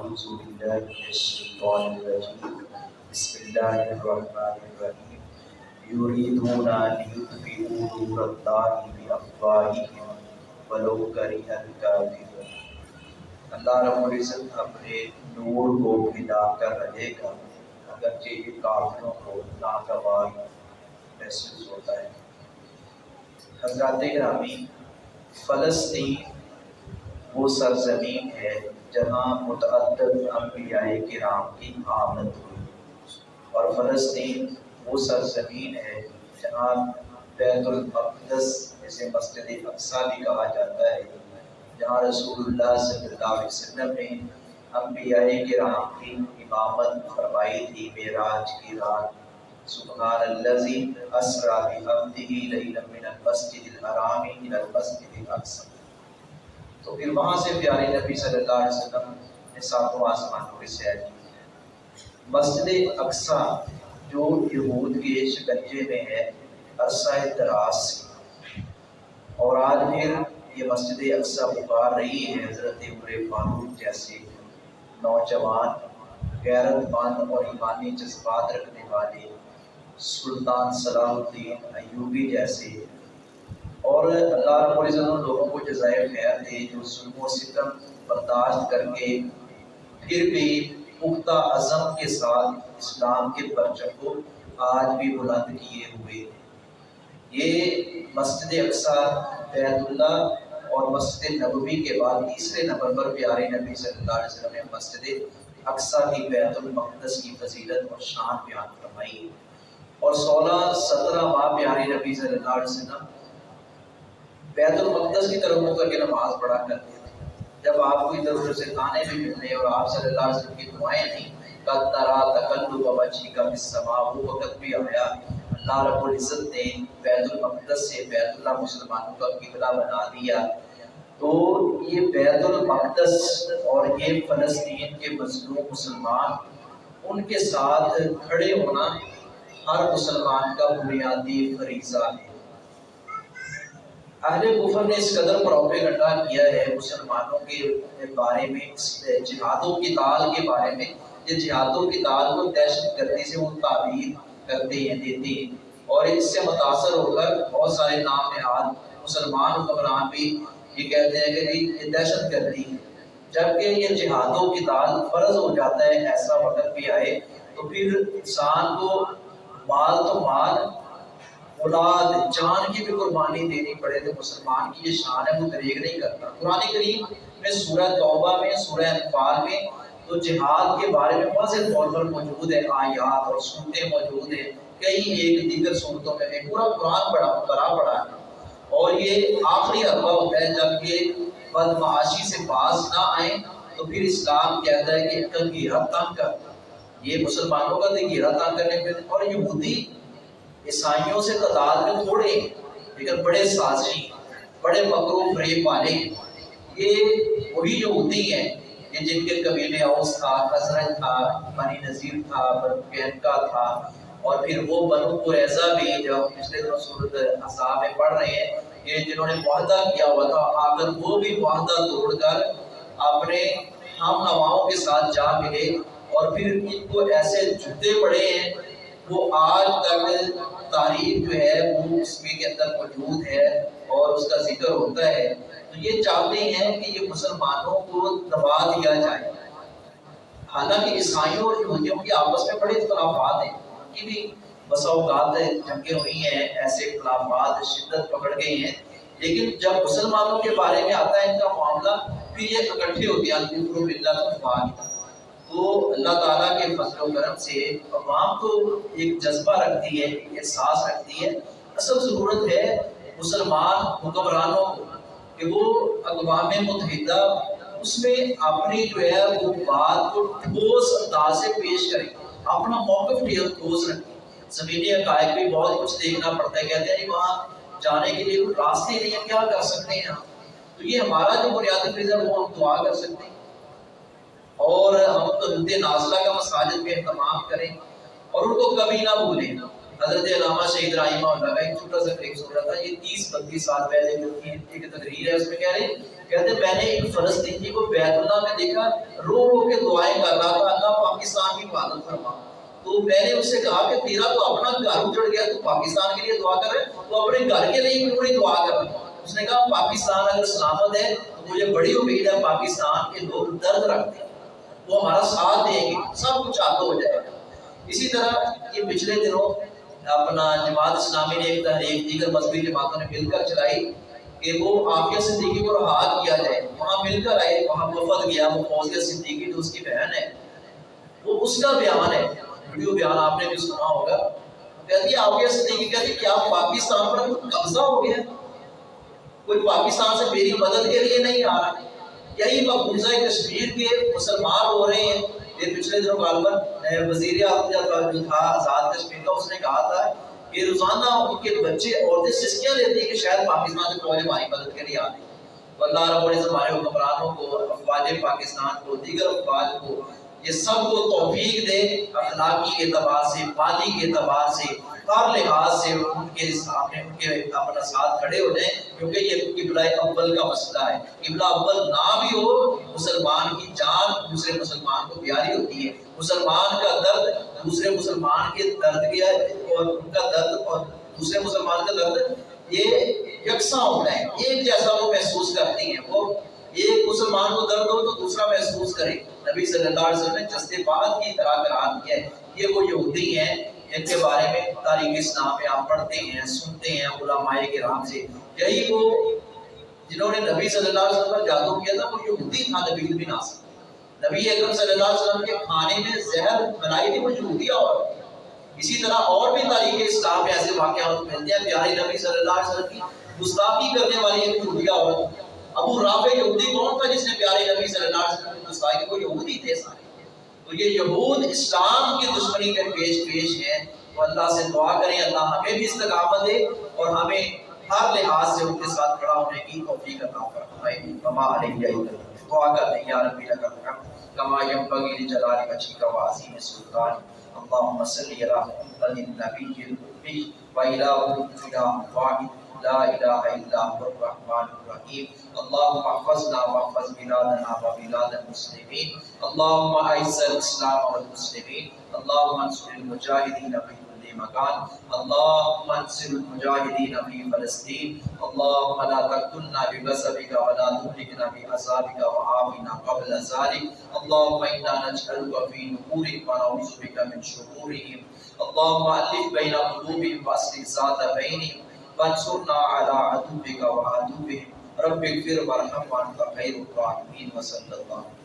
أعوذ بالله من الشيطان الرجيم بسم الله الرحمن الرحيم يريدون أن يطفئوا نور الله بأفواههم ولو كره الكافرون۔ اللہ رب العزت اپنے نور کو پھیلا کر رہے گا اگرچہ یہ کافروں کو ناگوار محسوس ہوتا ہے۔ حضرات گرامی، فلسطین وہ سرزمین ہے جہاں متعدد انبیاء کرام کی آمد ہوئی، اور فلسطین وہ سرزمین ہے جہاں بیت المقدس جسے مسجد اقصیٰ بھی کہا جاتا ہے، جہاں رسول اللہ صلی اللہ علیہ وسلم نے انبیاء کرام کی امامت فرمائی تھی معراج کی رات۔ سبحان الذی اسریٰ بعبدہ لیلا من المسجد الحرام الی المسجد الاقصیٰ۔ تو پھر وہاں سے پیارے نبی صلی اللہ علیہ وسلم نے ساتوں آسمانوں کی سیر کی۔ مسجد اقصیٰ جو یہود کے شکنجے میں ہے عرصہ دراز سے، اور آج پھر یہ مسجد اقصیٰ پکار رہی ہے حضرت عمر فاروق جیسے نوجوان غیرت مند اور ایمانی جذبات رکھنے والے، سلطان صلاح الدین ایوبی جیسے، اور اللہ رب العزت ان لوگوں کو جزائے خیر دے جو ظلم و ستم برداشت کر کے پھر بھی پختہ عزم کے ساتھ اسلام کے پرچم کو آج بھی بلند کیے ہوئے۔ یہ مسجد اقصیٰ بیت اللہ اور مسجد نبوی کے بعد تیسرے نمبر پر پیارے نبی صلی اللہ علیہ وسلم نے مسجد اقصیٰ کی بیت المقدس کی فضیلت اور شان بیان فرمائی، اور 16-17 ماہ پیارے نبی صلی اللہ علیہ وسلم بیت المقدس کی طرف منہ کر کے نماز پڑھا کرتے تھے۔ جب آپ کو ادھر ادھر سے تانے بھی ملنے اور آپ صلی اللہ علیہ وسلم کی دعائیں تھیں، قد تری تقلب وجهک فی السماء، وہ وقت بھی آیا اللہ رب العزت نے بیت المقدس سے بیت اللہ مسلمانوں کا قبلہ بنا دیا۔ تو یہ بیت المقدس اور یہ فلسطین کے مظلوم مسلمان، ان کے ساتھ کھڑے ہونا ہر مسلمان کا بنیادی فریضہ ہے۔ اہل کفر نے اس قدر پروپیگنڈا کیا ہے مسلمانوں کے بارے میں، جہاد و قتال کے بارے میں، یہ جہاد و قتال کو دہشت گردی سے وہ تعبیر کرتے ہیں، دیتے ہیں، اور اس سے متاثر ہو کر بہت سارے نام نہاد مسلمان حکمران بھی یہ کہتے ہیں کہ یہ دہشت گردی ہے، جبکہ یہ جہاد و قتال فرض ہو جاتا ہے۔ ایسا وقت بھی آئے تو پھر انسان کو مال تو مال، اولاد، جان کی بھی قربانی دینی پڑے، تو مسلمان کی یہ شان ہے، وہ دریغ نہیں کرتا۔ قرآن کریم میں سورہ توبہ میں، سورہ انفال میں تو جہاد کے بارے میں واضح طور پر موجود ہے آیات اور سورتیں موجود ہیں، کئی ایک دیگر صورتوں میں پورا قرآن بڑا ہے، اور یہ آخری حربہ ہوتا ہے جب یہ بدمعاشی سے باز نہ آئیں تو پھر اسلام کہتا ہے کہ ان کا گھیرا تنگ کر، یہ مسلمانوں کا گھیرا تنگ کرنے پہ، اور یہودی عیسائیوں سے تعداد میں تھوڑے ہیں لیکن بڑے سازشی، بڑے مکر و فریب والے، یہ وہی یہودی ہیں یہ جن کے قبیلے اوس تھا، خزرج تھا، بنی نذیر تھا، بنو قینقاع تھا، اور پھر وہ بنو قریظہ بھی جو پچھلے دنوں سورۃ احزاب میں پڑھ رہے ہیں، یہ جنہوں نے معاہدہ کیا ہوا تھا، آگر وہ بھی معاہدہ توڑ کر اپنے ہم نواؤں کے ساتھ جا ملے، اور پھر ان کو ایسے جھوٹے پڑے ہیں وہ آج تک تاریخ جو ہے وہ اس میں کے اندر موجود ہے اور اس کا ذکر ہوتا ہے۔ تو یہ چاہتے ہیں کہ یہ مسلمانوں کو دبا دیا جائے، حالانکہ عیسائیوں اور یہودیوں کی آپس میں بڑے اختلافات ہیں، ان کی بھی بسا اوقات جنگیں ہوئی ہیں، ایسے اختلافات شدت پکڑ گئے ہیں، لیکن جب مسلمانوں کے بارے میں آتا ہے ان کا معاملہ، پھر یہ اکٹھے ہوتے ہیں، الکفر باللہ واحد۔ تو اللہ تعالیٰ کے فضل و کرم سے عوام تو ایک جذبہ رکھتی ہے، ایک احساس رکھتی ہے، اصل ضرورت ہے مسلمان حکمرانوں کو کہ وہ اقوام متحدہ اس میں اپنی جو ہے وہ بات کو ٹھوس انداز سے پیش کریں، اپنا موقف ٹھوس رکھیں۔ زمینی حقائق بھی بہت کچھ دیکھنا پڑتا ہے، کہتے ہیں وہاں جانے کے لیے راستے نہیں ہیں، کیا کر سکتے ہیں ہم؟ تو یہ ہمارا جو بنیادی فریضہ ہے وہ ہم دعا کر سکتے ہیں، اور ہم تو نازلہ کا مساجد میں اہتمام کریں، اور ان کو کبھی نہ بھولیں۔ حضرت علامہ شہید رحمہ اللہ کا ایک چھوٹا سا کلپ سن رہا تھا، یہ 30-32 سال پہلے جو ایک تقریر ہے، اس میں کہہ رہے کہتے میں نے ایک فلسطینی کو بیت اللہ میں دیکھا رو رو کے دعائیں کر رہا تھا، اللہ پاکستان کی حفاظت فرما۔ تو میں نے اس سے کہا کہ تیرا تو اپنا گھر اجڑ گیا، تو پاکستان کے لیے دعا کر رہے، تو اپنے گھر کے لیے کیوں نہیں دعا کر رہا؟ اس نے کہا پاکستان اگر سلامت ہے تو مجھے بڑی امید ہے پاکستان کے لوگ درد رکھتے ہیں، وہ ہمارا ساتھ دیں گے، سب کچھ آگے ہو جائے گا۔ اسی طرح یہ پچھلے دنوں اپنا جماعت اسلامی نے ایک تحریک دیگر مذہبی جماعتوں نے مل کر چلائی کہ وہ عافیہ صدیقی کو رہا کیا جائے، وہاں مل کر آئے، وہاں وفد گیا، وہ فوزیہ صدیقی جو اس کی بہن ہے، وہ اس کا بیان ہے، ویڈیو بیان آپ نے بھی سنا ہوگا۔ کہتی ہے عافیہ صدیقی کہتی کیا پاکستان پر قبضہ ہو گیا، کوئی پاکستان سے میری مدد کے لیے نہیں آ رہا؟ یہی مقبوضہ کشمیر کے مسلمان ہو رہے ہیں۔ یہ پچھلے دنوں غالباً وزیر اعظم جو تھا آزاد کشمیر کا، اس نے کہا تھا کہ روزانہ ان کے بچے عورتیں سسکیاں لیتی ہیں کہ شاید پاکستان سے فوج ہماری مدد کے لیے آ رہی ہے۔ تو اللہ رب العزت ہمارے حکمرانوں کو، افواج پاکستان کو، دیگر افواج کو، یہ سب کو توفیق دے، اخلاقی اعتبار سے، مالی اعتبار سے، ہر لحاظ سے ان کے سامنے ان کے اپنا ساتھ کھڑے ہو جائیں، کیونکہ یہ قبلہ اول کا مسئلہ ہے۔ قبلہ اول نہ بھی ہو، مسلمان کی جان دوسرے مسلمان کو پیاری ہوتی ہے، مسلمان کا درد دوسرے مسلمان کے درد کے اور ان کا درد اور دوسرے مسلمان کا درد یہ یکساں ہوتا ہے، ایک جیسا وہ محسوس کرتی ہیں۔ وہ ایک مسلمان کو درد ہو تو دوسرا محسوس کرے۔ نبی صلی اللہ علیہ وسلم نے جسد بات کی طرح قرار دیا ہے۔ یہ وہ یہودی ہیں، ان کے بارے میں تاریخ اسلام میں آپ پڑھتے ہیں، سنتے ہیں علماء کرام سے، یہی وہ جنہوں نے نبی صلی اللہ علیہ وسلم پر جادو کیا تھا، وہ یہودی تھا نبی بن ناصر۔ نبی اکرم صلی اللہ علیہ وسلم کے کھانے میں زہر ملائی تھی، وہ یہودی اور اسی طرح اور بھی تاریخ اسلام میں ایسے واقعات ملتے ہیں۔ پیارے نبی صلی اللہ علیہ وسلم کی گستاخی کرنے والی ایک یہودیہ عورت، ابو رافع یہودی کون تھا جس نے پیارے نبی صلی اللہ علیہ وسلم کی گستاخی؟ کو یہودی تھے سارے۔ تو یہ یہود اسلام کی دشمنی کے پیش ہیں۔ تو اللہ سے دعا کریں اللہ ہمیں بھی استقامت دے اور ہمیں ہر لحاظ سے ان کے ساتھ کھڑا ہونے کی توفیق عطا فرمائے۔ وما علیہ دعا کرتے ہیں یا ربی لک الحمد کما ينبغي لجلال وجهك وعظیم سلطانک اللهم صل على محمد النبی الامی وإله واحد لا الہ الا هو الرحمن الرحیم اللهم احفظنا واحفظ بلادنا وبلاد المسلمین اللهم اعز الاسلام والمسلمین اللهم انصر المجاہدین فی كل مکان اللهم انصر المجاہدین فی فلسطین اللهم لا تقتلنا بغضبك ولا تهلكنا بعذابك وعافنا قبل ذلك اللهم انا نجعلك في نحورهم ونعوذ بك من شرورهم اللهم الف بین قلوبهم واصلح ذات بینهم وانصرنا على عدوك وعدوهم رب اغفر وارحم وانت خير الراحمين وصلى الله